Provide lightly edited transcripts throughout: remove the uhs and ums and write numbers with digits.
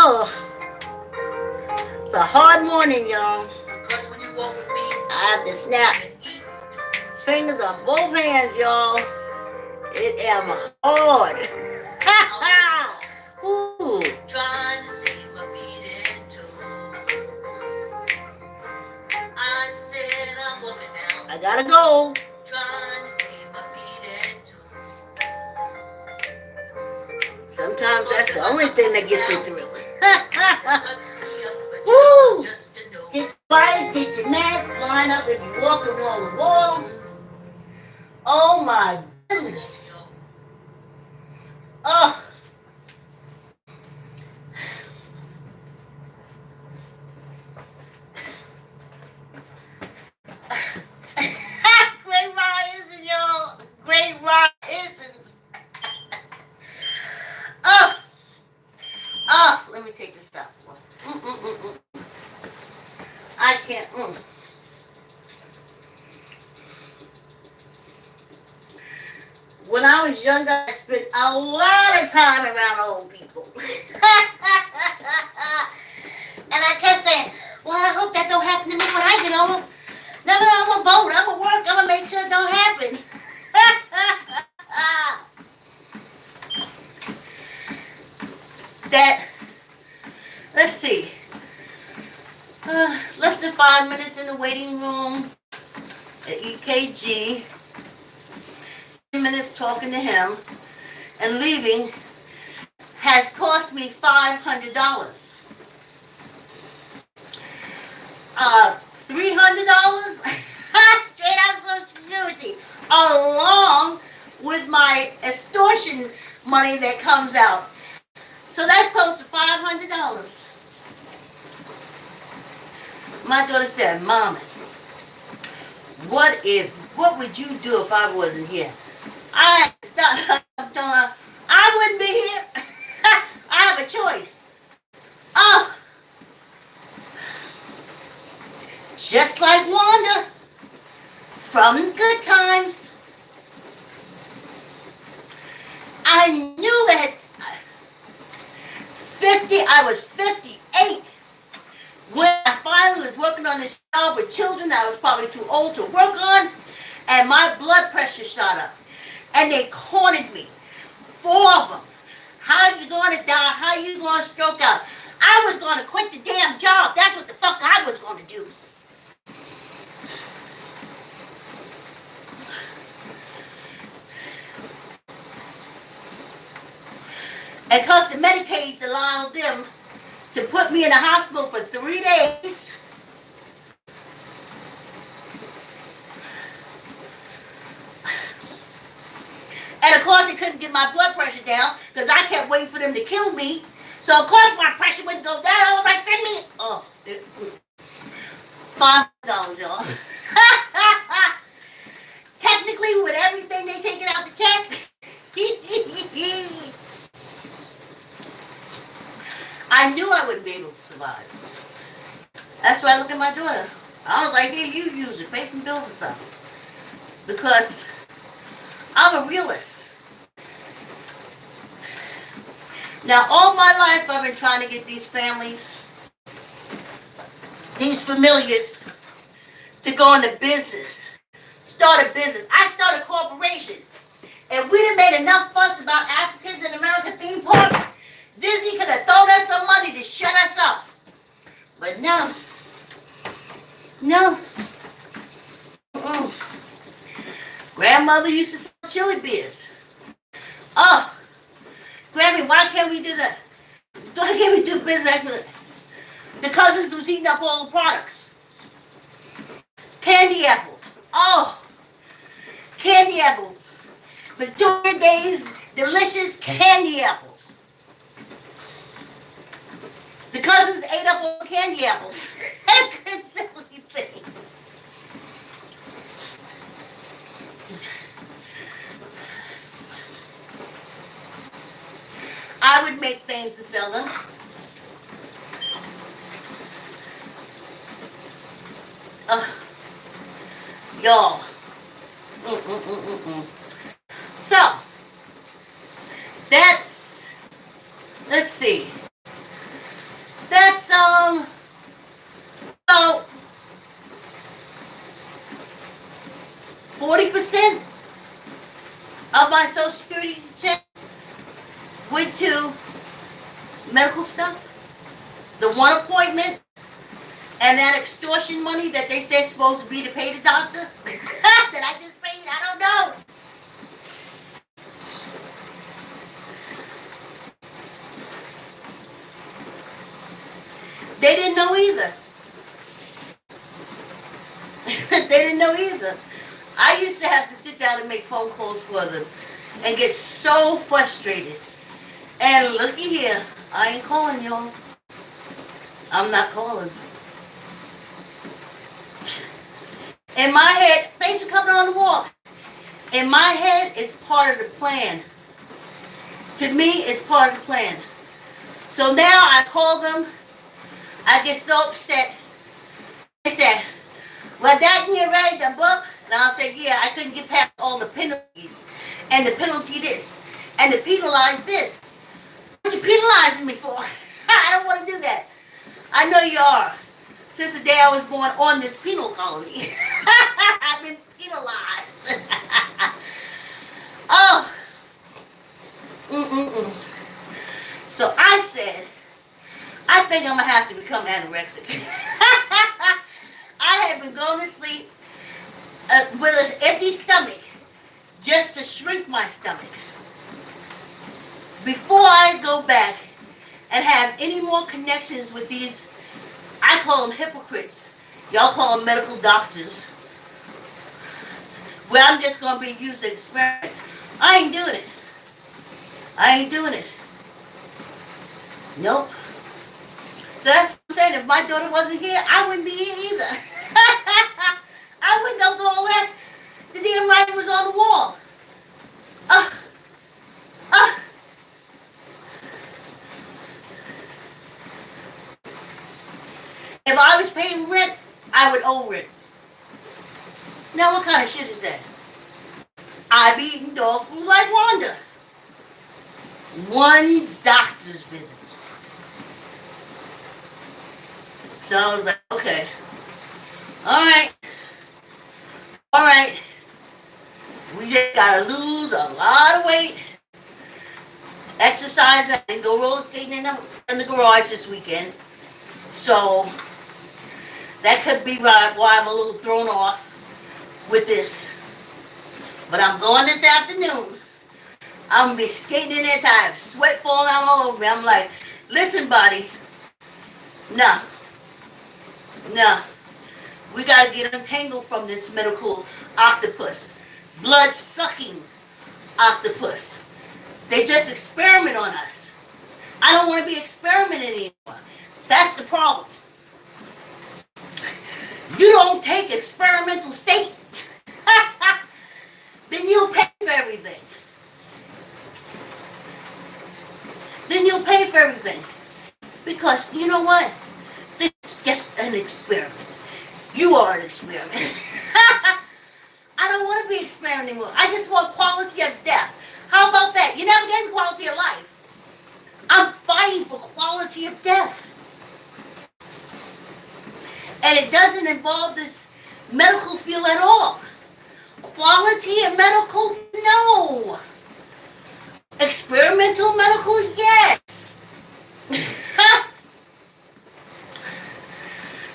Oh, it's a hard morning, y'all. Plus, when you walk with me, I have to snap fingers on both hands, y'all. It am hard. Ooh. Trying to see my feet and toes. I said I'm walking now. I gotta go. Trying to see my feet and toes. Sometimes that's the only thing that gets you through. Woo! Get your bike, get your mats, line up if you walk the wall to wall. Oh my goodness. Oh. Great rising, y'all. Great risings. Oh. Oh, let me take this stuff. I can't. When I was younger, I spent a lot of time around old people. And I kept saying, well, I hope that don't happen to me when I get older. No, I'm going to vote. I'm going to work. I'm going to make sure it don't happen. That, let's see. Less than 5 minutes in the waiting room at EKG. 10 minutes talking to him and leaving has cost me $500. $300 straight out of Social Security, along with my extortion money that comes out. So that's close to $500. My daughter said, "Mama, what would you do if I wasn't here?" I wouldn't be here. I have a choice. Oh, just like Wanda from Good Times. I knew that I was 58 when I finally was working on this job with children that I was probably too old to work on, and my blood pressure shot up. And they cornered me. 4 of them. How you going to die? How you going to stroke out? I was going to quit the damn job. That's what the fuck I was going to do. And because the Medicaid allowed them to put me in the hospital for 3 days. And of course, it couldn't get my blood pressure down because I kept waiting for them to kill me. So of course, my pressure wouldn't go down. I was like, send me. Oh, $5, y'all. Technically, with everything they taking out the check, I knew I wouldn't be able to survive. That's why I look at my daughter. I was like, here, you use it. Pay some bills and stuff. Because I'm a realist. Now, all my life, I've been trying to get these families, these familiars, to go into business. Start a business. I started a corporation. If we done made enough fuss about Africans in American theme park, Disney could have thrown us some money to shut us up. But no. No. Grandmother used to sell chili beers. Oh, Grammy, why can't we do that? Why can't we do business? The cousins was eating up all the products. Candy apples. Oh, candy apple. Victoria Days, delicious candy apples. The cousins ate up all the candy apples. I couldn't simply think. I would make things and sell them. Y'all. So, that's, let's see. my Social Security check went to medical stuff? The one appointment and that extortion money that they said supposed to be to pay the doctor that I just paid? I don't know. They didn't know either. They didn't know either. I used to have to sit down and make phone calls for them and get so frustrated. And looky here, I ain't calling y'all. I'm not calling. In my head, things are coming on the wall. In my head, it's part of the plan. To me, it's part of the plan. So now I call them. I get so upset. They said, well, Dad, you ready to book? And I'll say, yeah, I couldn't get past all the penalties. And the penalty this. And the penalize this. What you penalizing me for? I don't want to do that. I know you are. Since the day I was born on this penal colony. I've been penalized. Oh. So I said, I think I'm going to have to become anorexic. I have been going to sleep with an empty stomach just to shrink my stomach. Before I go back and have any more connections with these, I call them hypocrites. Y'all call them medical doctors. Where I'm just going to be used to experiment. I ain't doing it. I ain't doing it. Nope. So that's what I'm saying. If my daughter wasn't here, I wouldn't be here either. I wouldn't have gone where the damn writing was on the wall. If I was paying rent, I would owe rent. Now what kind of shit is that? I be eating dog food like Wanda. One doctor's visit. So I was like, okay. Alright. We just gotta lose a lot of weight. Exercise and go roller skating in the garage this weekend. So that could be why I'm a little thrown off with this. But I'm going this afternoon. I'm going to be skating in there time. Sweat falling out all over me. I'm like, listen, buddy. No. We got to get untangled from this medical octopus. Blood-sucking octopus. They just experiment on us. I don't want to be experimenting anymore. That's the problem. You don't take experimental state, then you'll pay for everything. Because you know what? This is just an experiment. You are an experiment. I don't want to be experimenting with. I just want quality of death. How about that? You never getting quality of life. I'm fighting for quality of death. And it doesn't involve this medical field at all. Quality of medical, no. Experimental medical, yes.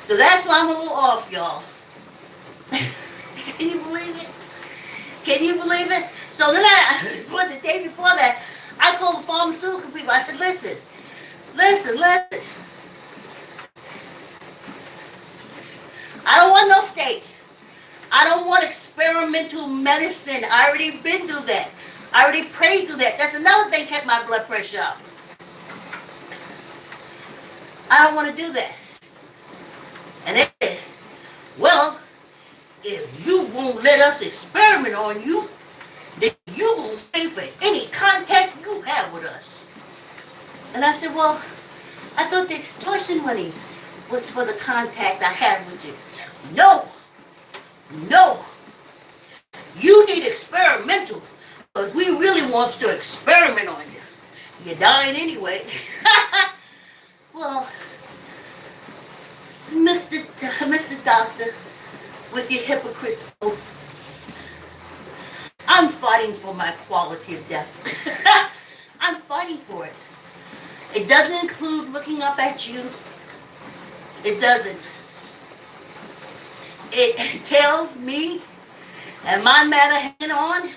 So that's why I'm a little off, y'all. Can you believe it? Can you believe it? So then the day before that, I called the pharmaceutical people. I said, listen. I don't want no steak. I don't want experimental medicine. I already been through that. I already prayed through that. That's another thing kept my blood pressure up. I don't want to do that. And they said, well, if you won't let us experiment on you, then you won't pay for any contact you have with us. And I said, well, I thought the extortion money was for the contact I have with you. No. You need experimental, because we really want to experiment on you. You're dying anyway. Well, Mr. Doctor, with your hypocrite's oath, I'm fighting for my quality of death. I'm fighting for it. It doesn't include looking up at you. It doesn't. It tells me and my matter hanging on,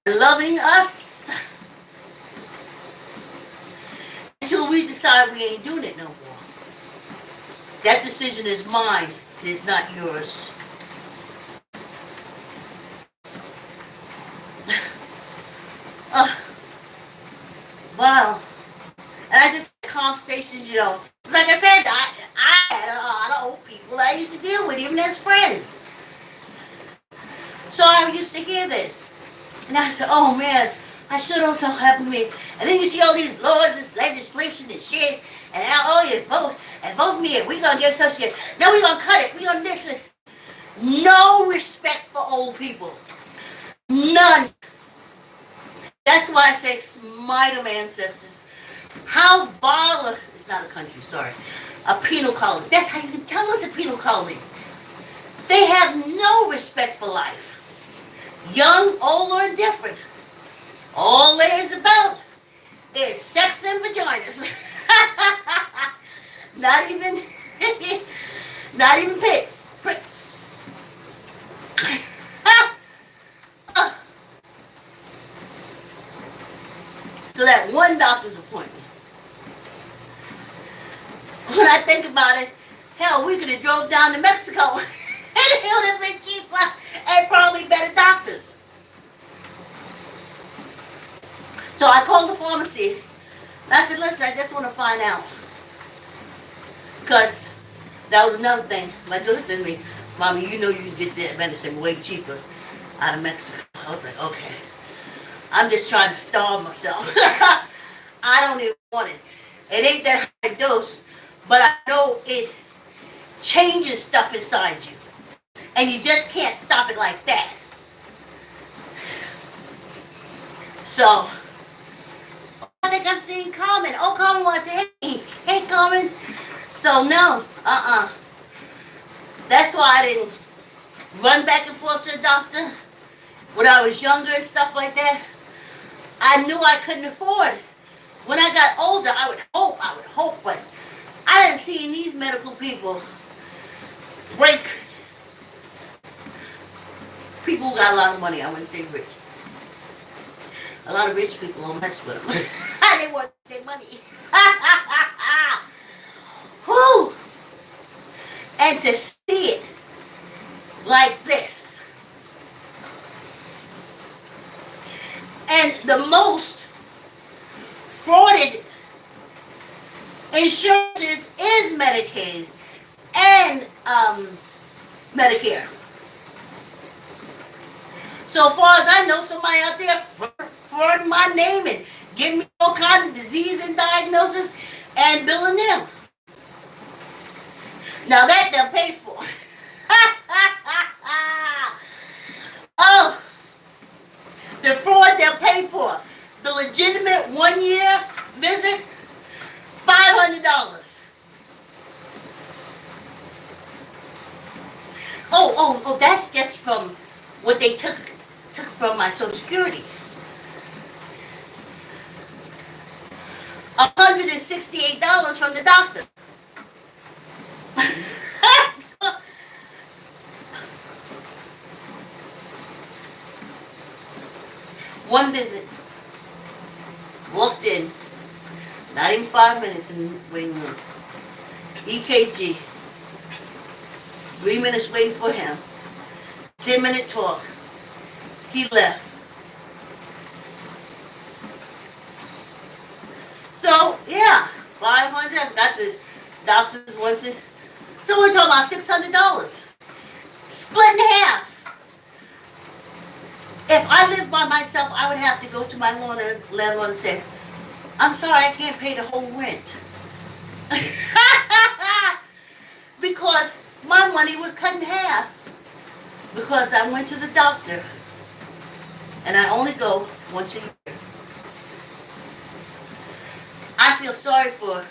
loving us, until we decide we ain't doing it no more. That decision is mine. It is not yours. Wow. And I just had conversations, you know. Like I said, I had a lot of old people that I used to deal with, even as friends. So I used to hear this. And I said, oh man, I should have something happen to me. And then you see all these laws, this legislation and shit. And now, oh, you vote for me. And we're going to get such shit. No, we're going to cut it. We're going to this it. No respect for old people. None. That's why I say smite them ancestors. How vile, it's not a country, sorry. A penal colony. That's how you can tell us a penal colony. They have no respect for life. Young, old, or indifferent. All it is about is sex and vaginas. Not even pigs. Pricks. So that one doctor's appointment. When I think about it, hell, we could have drove down to Mexico and it would have been cheaper and probably better doctors. So I called the pharmacy and I said, listen, I just want to find out. Because that was another thing. My daughter said to me, Mommy, you know you can get that medicine way cheaper out of Mexico. I was like, okay. I'm just trying to starve myself. I don't even want it. It ain't that high dose, but I know it changes stuff inside you. And you just can't stop it like that. So, I think I'm seeing Carmen. Oh, Carmen wants to hit me. Hey, Carmen. So, no. That's why I didn't run back and forth to the doctor when I was younger and stuff like that. I knew I couldn't afford. When I got older, I would hope, but I didn't see these medical people break. People who got a lot of money, I wouldn't say rich. A lot of rich people don't mess with them. They want their money. Whew. And to see it like this. And the most frauded insurances is Medicaid and Medicare. So far as I know, somebody out there frauding my name and giving me all kinds of disease and diagnosis and billing them. Now that they'll pay for. Oh, the fraud they'll pay for. The legitimate 1 year visit, $500. Oh, that's just from what they took from my Social Security. $168 from the doctor. One visit. Walked in. Not even 5 minutes in the waiting room. EKG. 3 minutes waiting for him. 10-minute talk. He left. So, yeah. 500. I've got the doctor's once. So we're talking about $600. Split in half. If I lived by myself, I would have to go to my landlord and say, I'm sorry, I can't pay the whole rent. Because my money was cut in half. Because I went to the doctor. And I only go once a year. I feel sorry for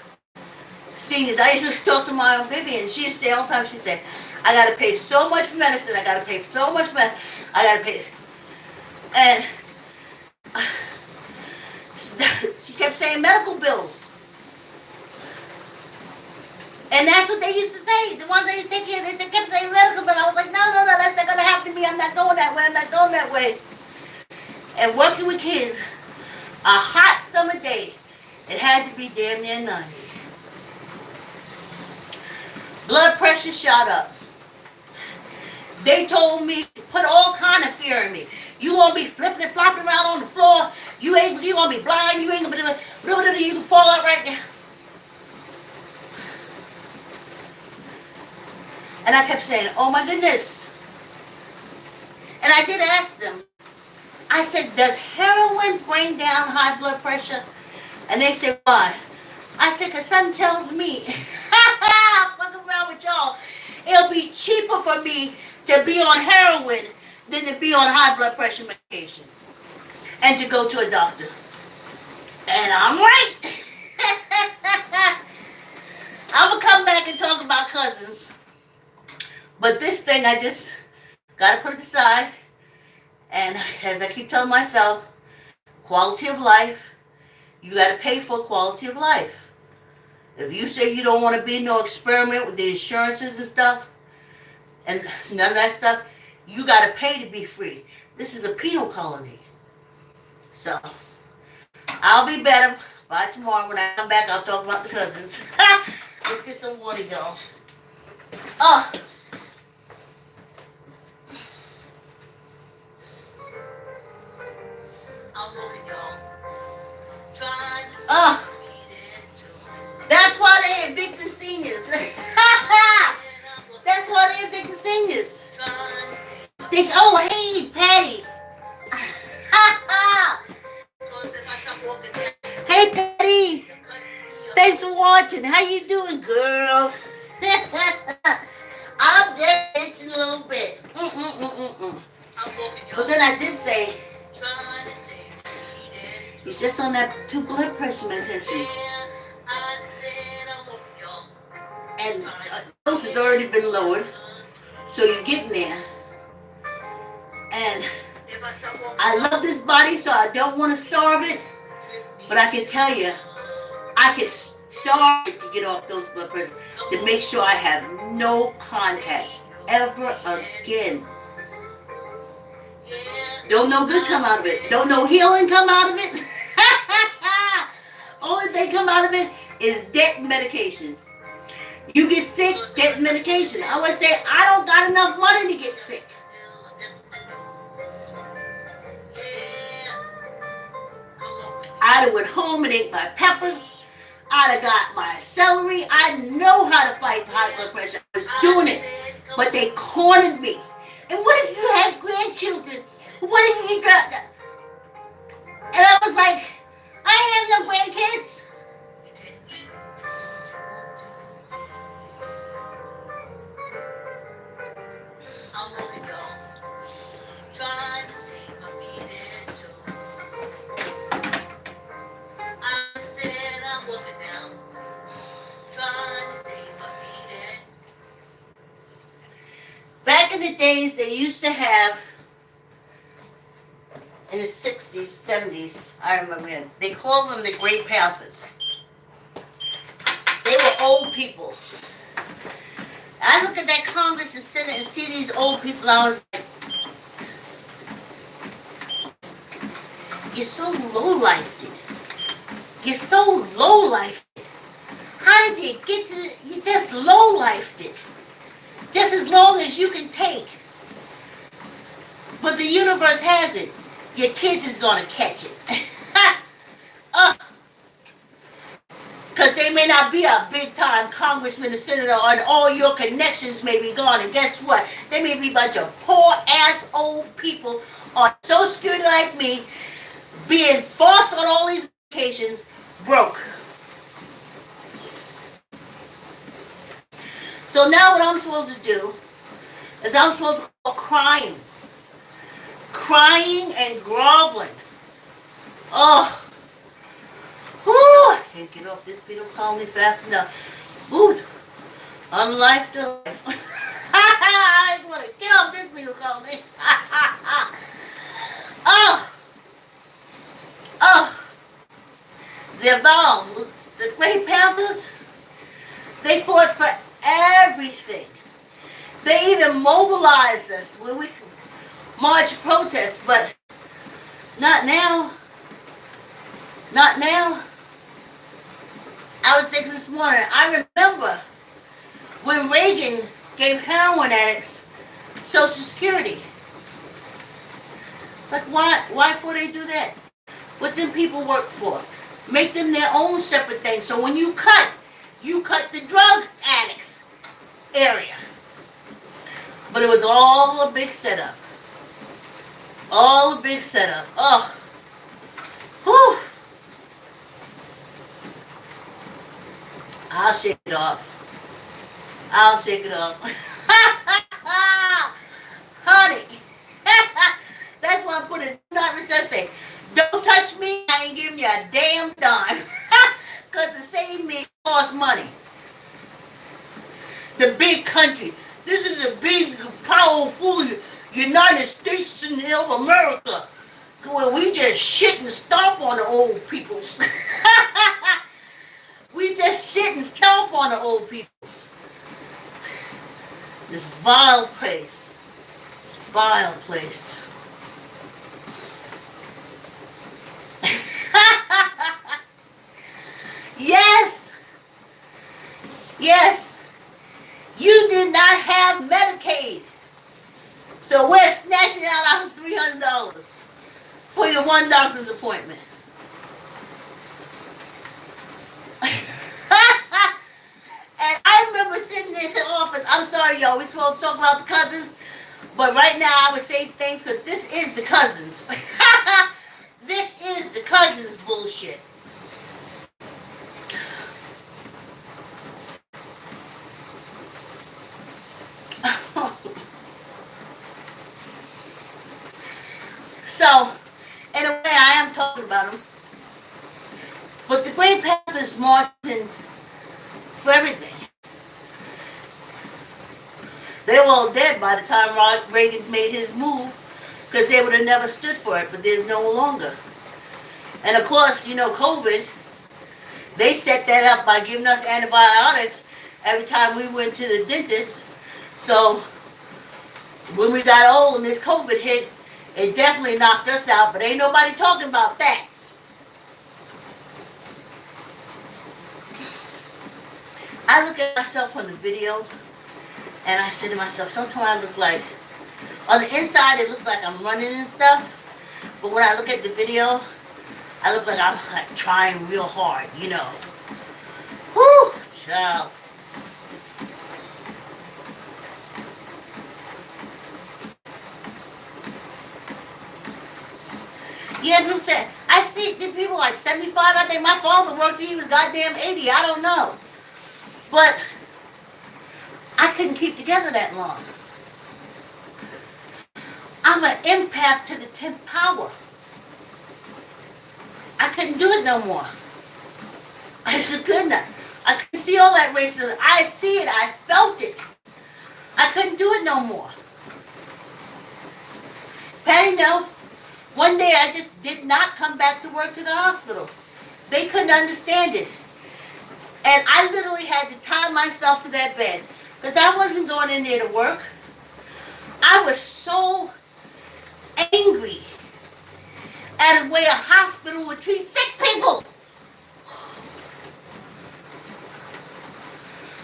seniors. I used to talk to my Aunt Vivian, and she used to say all the time, she said, I got to pay so much for medicine, I got to pay so much for medicine, I got to pay. And she kept saying medical bills. And that's what they used to say. The ones they used to take care of, they kept saying medical bill. I was like, no, that's not going to happen to me. I'm not going that way. I'm not going that way. And working with kids, a hot summer day, it had to be damn near 90. Blood pressure shot up. They told me to put all kind of fear in me. You won't be flipping and flopping around on the floor. You gonna be blind. You ain't gonna be, you can fall out right now. And I kept saying, oh my goodness. And I did ask them. I said, does heroin bring down high blood pressure? And they said, why? I said, because something tells me, fuck around with y'all, it'll be cheaper for me to be on heroin than to be on high blood pressure medication and to go to a doctor. And I'm right. I'm going to come back and talk about cousins. But this thing, I just got to put it aside. And as I keep telling myself, quality of life, you got to pay for quality of life. If you say you don't want to be no experiment with the insurances and stuff, and none of that stuff, you got to pay to be free. This is a penal colony. So, I'll be better by tomorrow. When I come back, I'll talk about the cousins. Let's get some water, y'all. Oh. I'm looking, y'all. Oh. That's why they evicted seniors. That's why they evicted seniors. Think, oh, hey, Patty. Hey, Patty. Thanks for watching. How you doing, girl? I'm just itching a little bit. But then I did say, you're just on that 2 blood pressure medication. And the dose has already been lowered. So you're getting there. And I love this body, so I don't want to starve it. But I can tell you, I can starve it to get off those blood pressure, to make sure I have no contact ever again. Don't no good come out of it. Don't no healing come out of it. Only thing come out of it is debt and medication. You get sick, get medication. I always say, I don't got enough money to get sick. I'd have went home and ate my peppers. I'd have got my celery. I know how to fight high blood pressure. I was doing it. But they cornered me. And what if you had grandchildren? What if you dropped that? And I was like, I ain't have no grandkids. I'm looking, y'all. Trying to save my feet and toes. I said I'm walking down. Trying to save my feet and... Back in the days, they used to have, in the 60s, 70s, I remember him, they called them the Great Panthers. They were old people. I look at that Congress and Senate and see these old people, I was like, you're so low-lifed. You're so low-lifed. How did you get to this? You just low-lifed it. Just as long as you can take. But the universe has it. Your kids is going to catch it. Because they may not be a big-time congressman or senator, and all your connections may be gone. And guess what? They may be a bunch of poor-ass old people on Social Security like me, being forced on all these vacations, broke. So now what I'm supposed to do is I'm supposed to go crying. Crying and groveling. Oh. Whew, I can't get off this penal colony fast enough. Ooh, unlife to life. I just want to get off this penal colony. Oh. Oh, the Great Panthers, they fought for everything. They even mobilized us when we march protest, but not now. Not now. I was thinking this morning, I remember when Reagan gave heroin addicts Social Security. It's like, why for they do that? What them people work for? Make them their own separate thing. So when you cut the drug addicts area. But it was all a big setup. All a big setup. Oh. Whew. I'll shake it off. I'll shake it off. Honey. That's why I put a not recess. Don't touch me, I ain't giving you a damn dime. Because to save me, it costs money. The big country. This is a big, powerful United States of America. Where we just shit and stomp on the old peoples. We just shit and stomp on the old peoples. This vile place. This vile place. Yes. Yes. You did not have Medicaid. So we're snatching out our $300 for your one doctor's appointment. And I remember sitting in the office. I'm sorry, y'all. We're supposed to talk about the cousins. But right now I would say things because this is the cousins. This is the cousins bullshit. So, in a way, I am talking about them. But the Great Panthers marching for everything. They were all dead by the time Reagan made his move, because they would have never stood for it, but they're no longer. And of course, you know, COVID, they set that up by giving us antibiotics every time we went to the dentist. So, when we got old and this COVID hit, it definitely knocked us out, but ain't nobody talking about that. I look at myself on the video, and I say to myself, sometimes I look like, on the inside it looks like I'm running and stuff, but when I look at the video, I look like I'm like trying real hard, you know. Whew, child. Yeah, I'm saying, I see the people like 75, I think my father worked till he was goddamn 80, I don't know. But I couldn't keep together that long. I'm an empath to the 10th power. I couldn't do it no more. I just couldn't. I couldn't see all that racism. I see it, I felt it. I couldn't do it no more. Patty, no. One day I just did not come back to work to the hospital. They couldn't understand it. And I literally had to tie myself to that bed because I wasn't going in there to work. I was so angry at the way a hospital would treat sick people.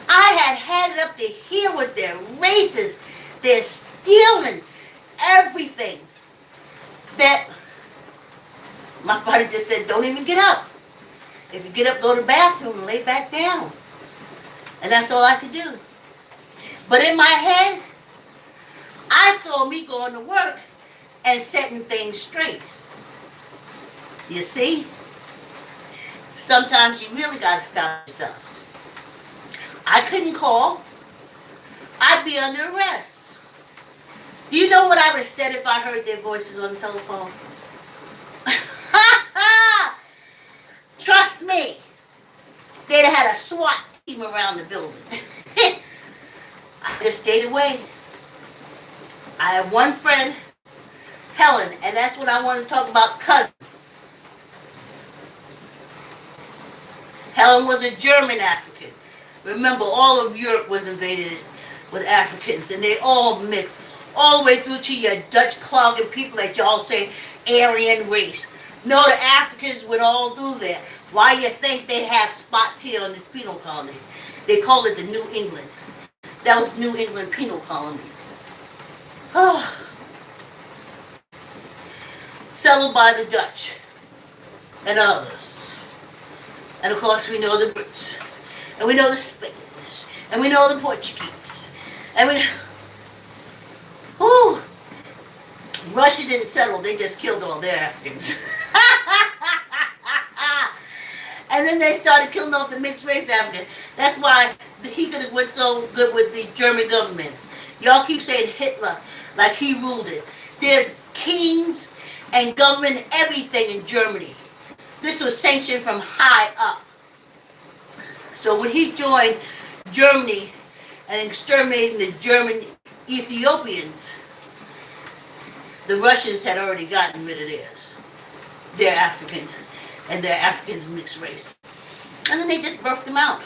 I had it up to here with their races. They're stealing everything. That my body just said, don't even get up. If you get up, go to the bathroom and lay back down. And that's all I could do. But in my head, I saw me going to work and setting things straight. You see? Sometimes you really got to stop yourself. I couldn't call. I'd be under arrest. Do you know what I would have said if I heard their voices on the telephone? Trust me. They'd have had a SWAT team around the building. I just stayed away. I have one friend, Helen, and that's what I want to talk about, cousins. Helen was a German African. Remember, all of Europe was invaded with Africans, and they all mixed, all the way through to your Dutch clogging people that y'all say Aryan race. No, the Africans went all through there. Why you think they have spots here on this penal colony? They call it the New England. That was New England penal colony. Oh. Settled by the Dutch and others. And of course we know the Brits. And we know the Spanish. And we know the Portuguese. And we... Whew. Russia didn't settle, they just killed all their Africans. And then they started killing off the mixed race African. That's why he could have went so good with the German government. Y'all keep saying Hitler like he ruled it. There's kings and government, everything in Germany. This was sanctioned from high up. So when he joined Germany and exterminating the German Ethiopians, the Russians had already gotten rid of theirs. They're African, and they're Africans mixed race. And then they just birthed them out.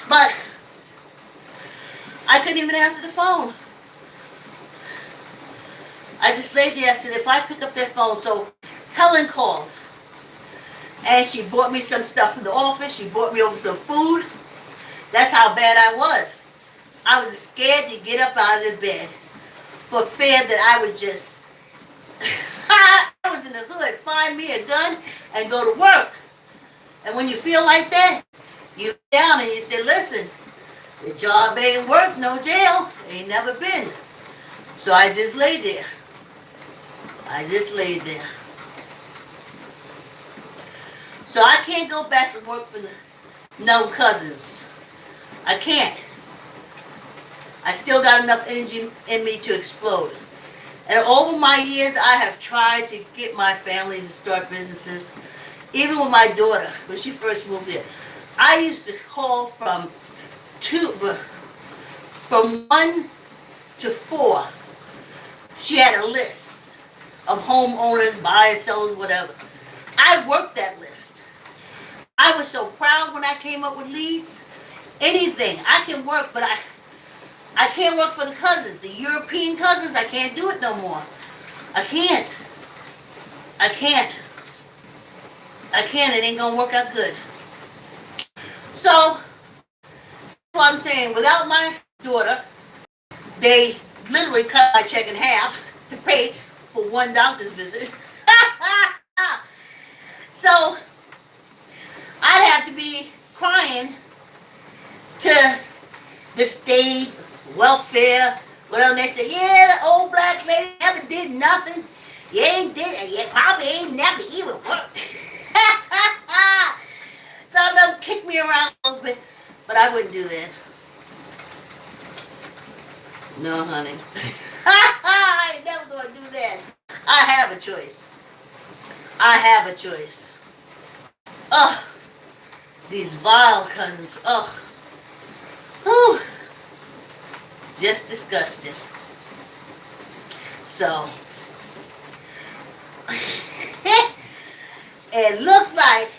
But I couldn't even answer the phone. I just laid there. I said, if I pick up that phone, so Helen calls. And she bought me some stuff from the office. She bought me over some food. That's how bad I was. I was scared to get up out of the bed for fear that I would just... I was in the hood. Find me a gun and go to work. And when you feel like that, you down and you say, listen, the job ain't worth no jail. Ain't never been. So I just laid there. I just laid there. So I can't go back to work for no cousins. I can't. I still got enough energy in me to explode. And over my years, I have tried to get my family to start businesses. Even with my daughter, when she first moved here, I used to call from 1 to 4. She had a list of homeowners, buyers, sellers, whatever. I worked that list. I was so proud when I came up with leads. Anything. I can work, but I can't work for the cousins. The European cousins, I can't do it no more. I can't. I can't. I can't. It ain't going to work out good. So, that's what I'm saying. Without my daughter, they literally cut my check in half to pay for one doctor's visit. So, I'd have to be crying to the state, welfare, whatever. They say, yeah, the old black lady never did nothing. You ain't did, you probably ain't never even worked. So they'll kick me around a little bit, but I wouldn't do that. No, honey. I ain't never gonna do that. I have a choice. I have a choice. Oh, these vile cousins. Oh, whew. Just disgusting. So, it looks like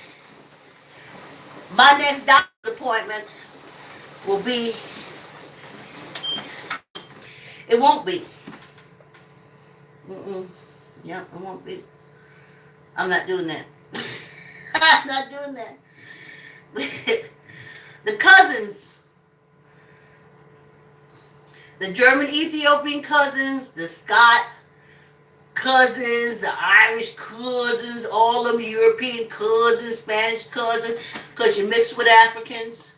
my next doctor's appointment will be, it won't be. Yep, it won't be. I'm not doing that. I'm not doing that. The cousins, the German Ethiopian cousins, the Scott cousins, the Irish cousins, all them European cousins, Spanish cousins, because you mix with Africans.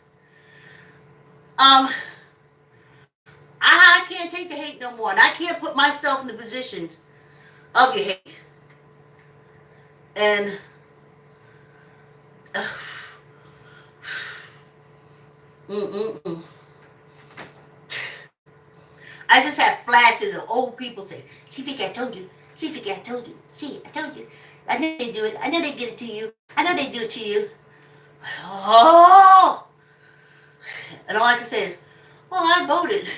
I can't take the hate no more, and I can't put myself in the position of your hate. And I just have flashes of old people saying, see, Vicki, I told you. See, Vicki, I told you. See, I told you. I know they do it. I know they get it to you. I know they do it to you. Oh! And all I can say is, well, I voted.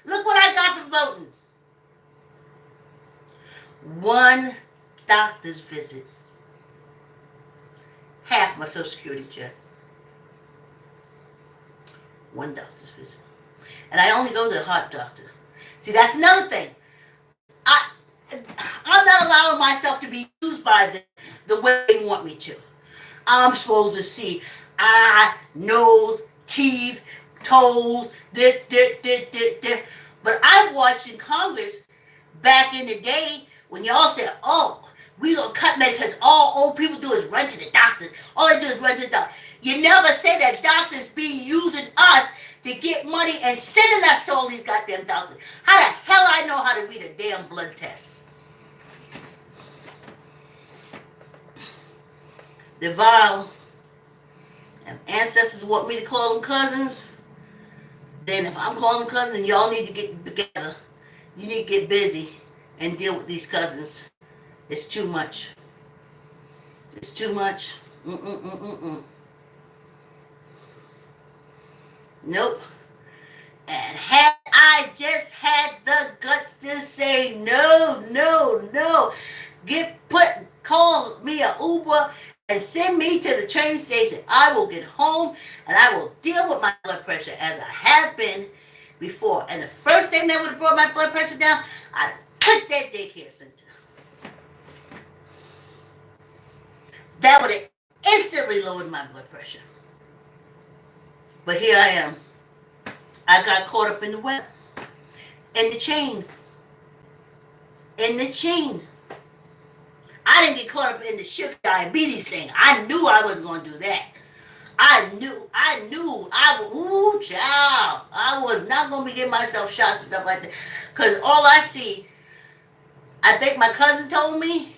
Look what I got for voting. 1 doctor's visit. half my Social Security check. One doctor's visit. And I only go to the heart doctor. See, that's another thing. I'm not allowing myself to be used by them the way they want me to. I'm supposed to see eye, nose, teeth, toes, this. But I watched in Congress back in the day when y'all said, oh, we gonna cut Medicaid because all old people do is run to the doctor. All they do is run to the doctor. You never say that doctors be using us to get money and sending us to all these goddamn doctors. How the hell I know how to read a damn blood test? The vile ancestors want me to call them cousins. Then if I'm calling them cousins, y'all need to get together. You need to get busy and deal with these cousins. It's too much. It's too much. Nope. And had I just had the guts to say no, call me an Uber and send me to the train station, I will get home and I will deal with my blood pressure as I have been before. And the first thing that would have brought my blood pressure down, I'd put that daycare center. That would have instantly lowered my blood pressure. But here I am. I got caught up in the web. In the chain. I didn't get caught up in the sugar diabetes thing. I knew I wasn't going to do that. I knew. Child. I was not going to be giving myself shots and stuff like that. Because all I see, I think my cousin told me,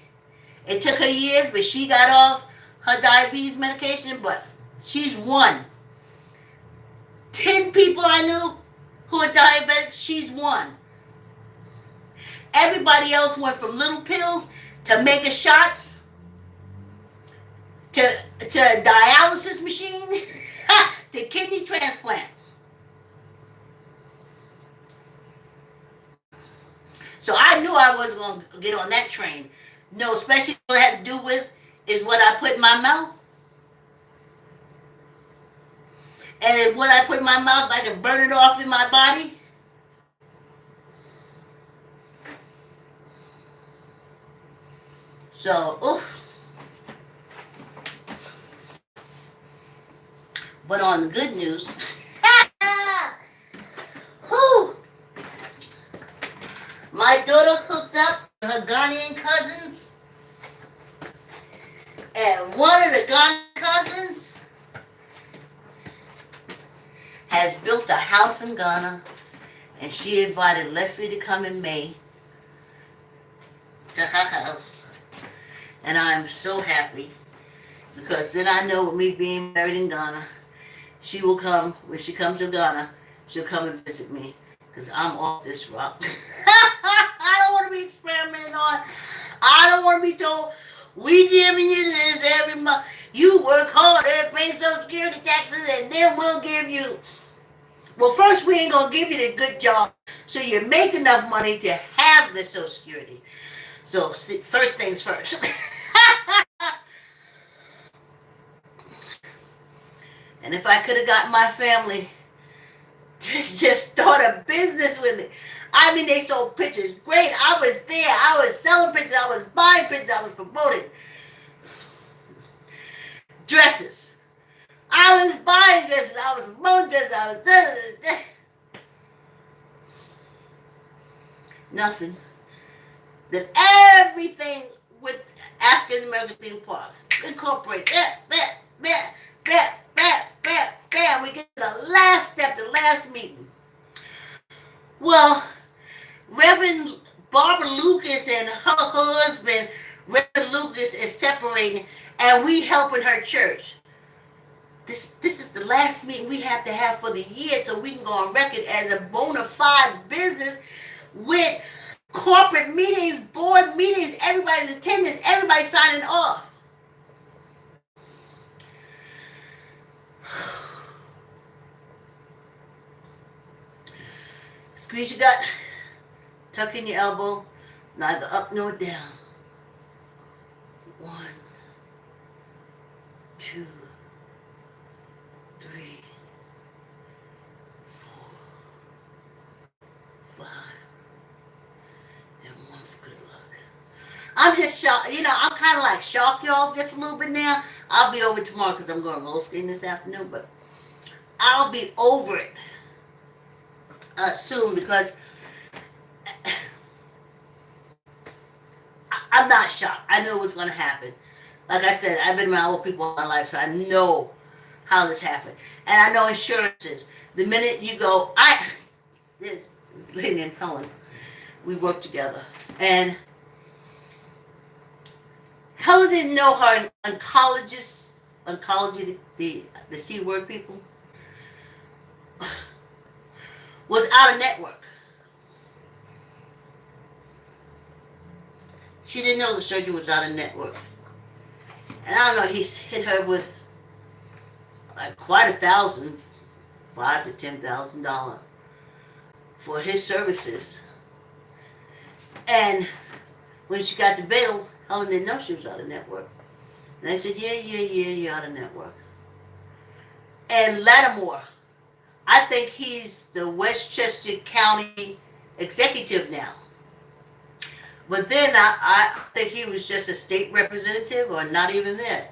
it took her years, but she got off her diabetes medication, but she's one. 10 people I knew who are diabetic, she's one. Everybody else went from little pills to mega shots to dialysis machine to kidney transplant. So I knew I wasn't going to get on that train. No, especially what it had to do with is what I put in my mouth. And if what I put in my mouth, I can burn it off in my body. So, oof. But on the good news, whew, my daughter hooked up with her Ghanaian cousins. And one of the Ghanaian cousins has built a house in Ghana, and she invited Leslie to come in May to her house. And I'm so happy, because then I know with me being married in Ghana, she will come, when she comes to Ghana, she'll come and visit me, because I'm off this rock. I don't want to be experimented on. I don't want to be told, we giving you this every month. You work hard and pay Social Security taxes, and then we'll give you. Well, first, we ain't going to give you the good job so you make enough money to have the Social Security. So, first things first. And if I could have got my family to just start a business with me. I mean, they sold pictures. Great. I was there. I was selling pictures. I was buying pictures. I was promoting dresses. I was buying dresses. I was promoting dresses. I was nothing. Then everything with African American theme park. Incorporate that. We get to the last step, the last meeting. Well, Reverend Barbara Lucas and her husband, Reverend Lucas, is separating, and we helping her church. This is the last meeting we have to have for the year, so we can go on record as a bona fide business with corporate meetings, board meetings, everybody's attendance, everybody signing off. Squeeze your gut, tuck in your elbow, neither up nor down. 1, 2, 2, 3, 4, 5, and 1 for good luck. I'm just shocked. I'm kind of like shocked, y'all, just a little bit now. I'll be over tomorrow because I'm going to roller skating this afternoon, but I'll be over it soon because I'm not shocked. I knew it was going to happen. Like I said, I've been around old people all my life, so I know how this happened. And I know insurances. The minute you go, this lady named Helen, we worked together. And Helen didn't know her oncology, the C word people, was out of network. She didn't know the surgery was out of network. And I don't know, he's hit her with like quite $1,000, $5,000 to $10,000 for his services. And when she got the bill, Helen didn't know she was out of network. And I said, yeah, you're out of network. And Lattimore, I think he's the Westchester County executive now. But then I think he was just a state representative or not even there.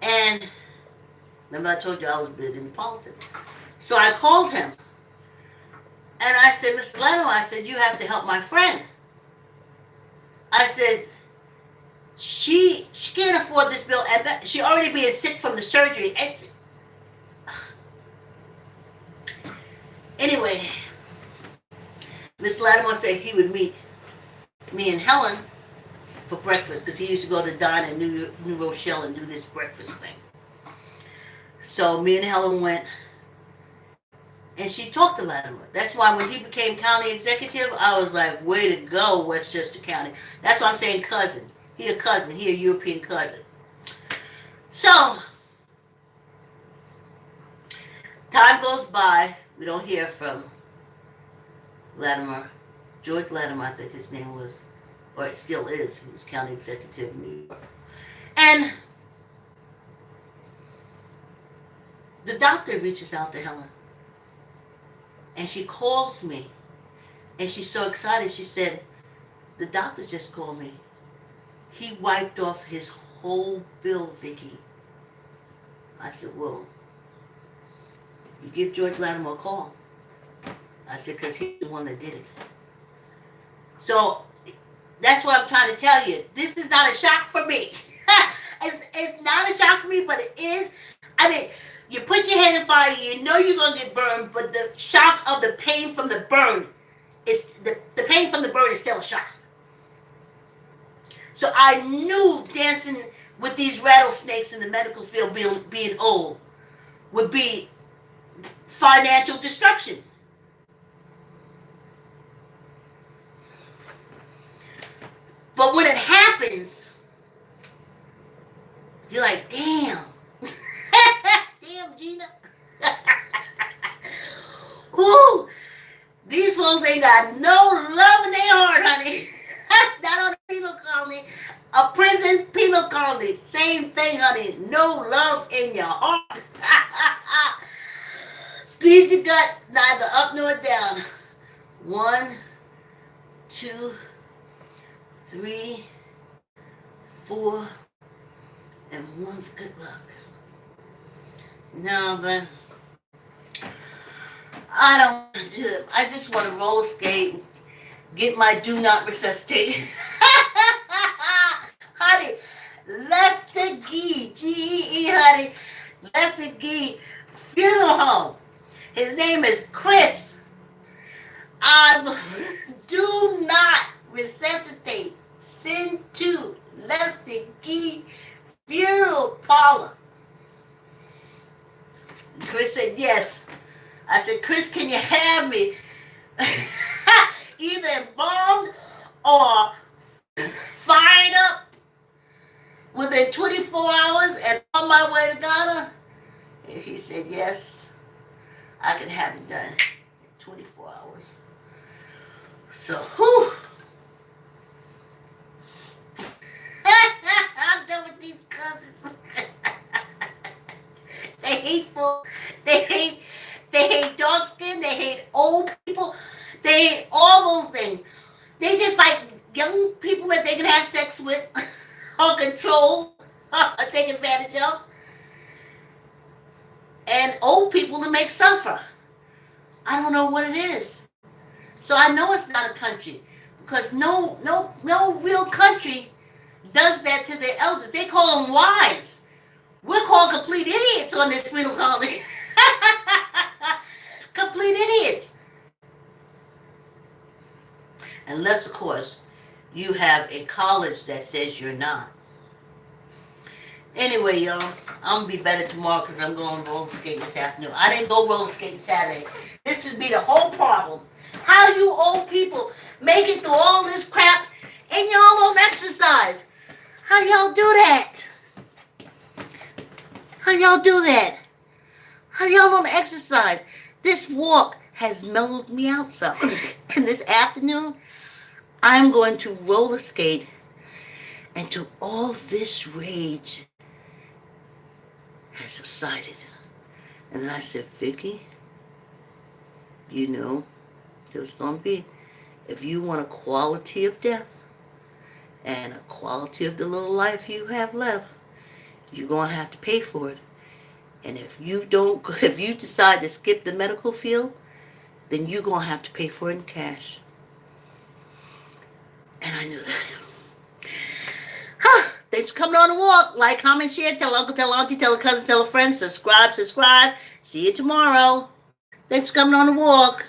And remember I told you I was big in politics. So I called him. And I said, Mr. Lattimore, I said, you have to help my friend. I said, she can't afford this bill. And she already being sick from the surgery. Anyway, Mr. Lattimore said he would meet me and Helen for breakfast because he used to go to dine in New Rochelle and do this breakfast thing. So me and Helen went, and she talked to Lattimore. That's why when he became county executive, I was like, way to go, Westchester County. That's why I'm saying cousin. He a cousin. He a European cousin. So time goes by. We don't hear from Lattimore. George Lattimore, I think his name was, or it still is. He's county executive in New York. And the doctor reaches out to Helen. And she calls me. And she's so excited. She said, the doctor just called me. He wiped off his whole bill, Vicki. I said, well, you give George Lattimore a call. I said, because he's the one that did it. So that's what I'm trying to tell you. This is not a shock for me. It's not a shock for me, but it is. I mean, you put your hand in fire, you know you're going to get burned, but the shock of the pain from the burn is, the pain from the burn is still a shock. So I knew dancing with these rattlesnakes in the medical field being old would be financial destruction. But when it happens, you're like, damn. Damn, Gina. Woo! These folks ain't got no love in their heart, honey. Not on a penal colony. A prison penal colony. Same thing, honey. No love in your heart. Squeeze your gut, neither up nor down. 1, 2, 3, 4, and 1 for good luck. No, but I don't want to do it. I just want to roller skate and get my do not resuscitate. Honey, Lester Gee, G-E-E, honey. Lester Gee Funeral Home. His name is Chris. Do not resuscitate. Send to Lester Gee Funeral Parlor. Chris said yes. I said, Chris, can you have me either embalmed or fired up within 24 hours and on my way to Ghana? And he said, yes, I can have it done in 24 hours. So, whew. I'm done with these cousins. people. They hate dark skin. They hate old people. They hate all those things. They just like young people that they can have sex with or control or take advantage of. And old people to make suffer. I don't know what it is. So I know it's not a country. Because no real country does that to their elders. They call them wise. We're called complete idiots on this penal colony. Complete idiots. Unless, of course, you have a college that says you're not. Anyway, y'all, I'm going to be better tomorrow because I'm going roller skating this afternoon. I didn't go roller skating Saturday. This would be the whole problem. How you old people make it through all this crap and y'all don't exercise? How y'all do that? How y'all do that? How y'all don't exercise? This walk has mellowed me out some. And this afternoon, I'm going to roller skate until all this rage has subsided. And then I said, Vicki, you know, there's going to be, if you want a quality of death and a quality of the little life you have left, you're going to have to pay for it. And if you decide to skip the medical field, then you're going to have to pay for it in cash. And I knew that. Thanks for coming on the walk. Like, comment, share, tell uncle, tell auntie, tell a cousin, tell a friend, subscribe. See you tomorrow. Thanks for coming on the walk.